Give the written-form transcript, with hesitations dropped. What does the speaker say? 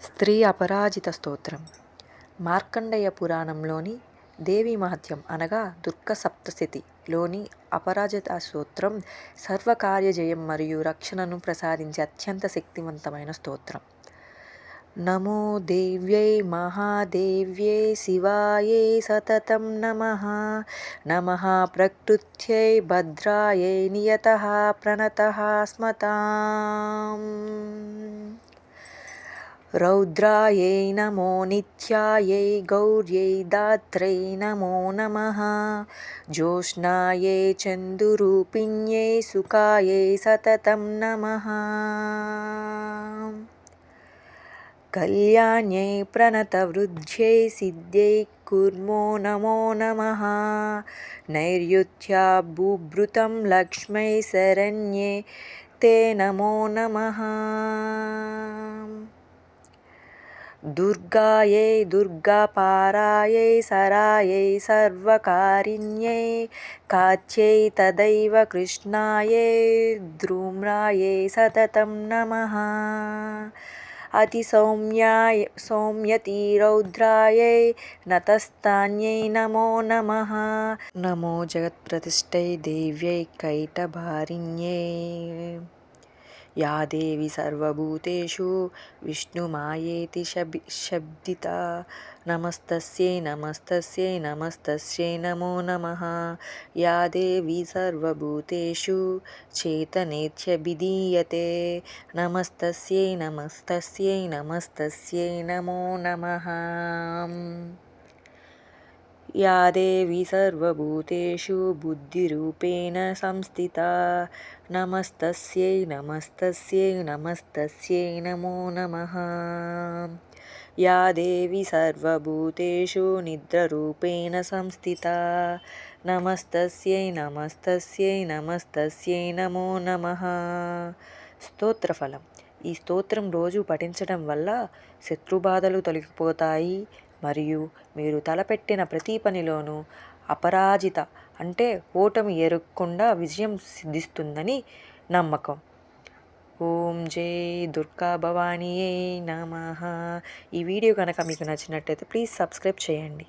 స్త్రీ అపరాజిత స్తోత్రం. మార్కండేయ పురాణంలోని దేవీ మహత్యం అనగా దుర్గ సప్తశతిలోని అపరాజిత స్తోత్రం సర్వకార్యజయం మరియు రక్షణను ప్రసాదించే అత్యంత శక్తివంతమైన స్తోత్రం. నమో దేవ్యై మహాదేవ్యై శివాయై సతతం నమః. నమః ప్రకృత్యై భద్రాయై నియతః ప్రణతః స్మతాం. రౌద్రాయై నమో నిత్యాయై గౌర్యై దాత్రై నమో నమః. జ్యోత్స్నాయై చందురూపిణ్యై సుఖాయై సతతం నమః. కళ్యాణ్యై ప్రణతవృద్ధ్యై సిద్ధ్యై కుర్మో నమో నమః. నైరుత్యాభూభృతం లక్ష్మై శరణ్యే తే నమో నమః. దుర్గాయై దుర్గాపారాయై సరాయై సర్వకారిణ్యై కాత్యై తదైవ కృష్ణాయై ధూమ్రాయై సతతం నమః. అతి సౌమ్యతి రౌద్రాయై నతస్తాన్యై నమో నమః. నమో జగత్ప్రతిష్ఠై దేవ్యై కైటభారిణ్యై యా దేవి సర్వభూతేషు విష్ణుమాయేతి శబ్దితా. నమస్తస్యై నమస్తస్యై నమస్తస్యై నమో నమః. యా దేవి సర్వభూతేషు చేతనేత్యభిధీయతే. నమస్తస్యై నమస్తస్యై నమస్తస్యై నమో నమః. యా దేవి సర్వభూతేషు బుద్ధిరూపేణ సంస్థితా. నమస్తస్యై నమస్తస్యై నమస్తస్యై నమో నమః. యా దేవి సర్వభూతేషు నిద్రారూపేణ సంస్థితా. నమస్తస్యై నమస్తస్యై నమస్తస్యై నమో నమః. స్తోత్రఫలం. ఈ స్తోత్రం రోజు పఠించడం వల్ల శత్రుబాధలు తొలగిపోతాయి మరియు మీరు తలపెట్టిన ప్రతి పనిలోనూ అపరాజిత అంటే ఓటమి ఎరుగకుండా విజయం సిద్ధిస్తుందని నమ్మకం. ఓం జై దుర్గా భవానీయై నమః. ఈ వీడియో కనుక మీకు నచ్చినట్లయితే ప్లీజ్ సబ్స్క్రైబ్ చేయండి.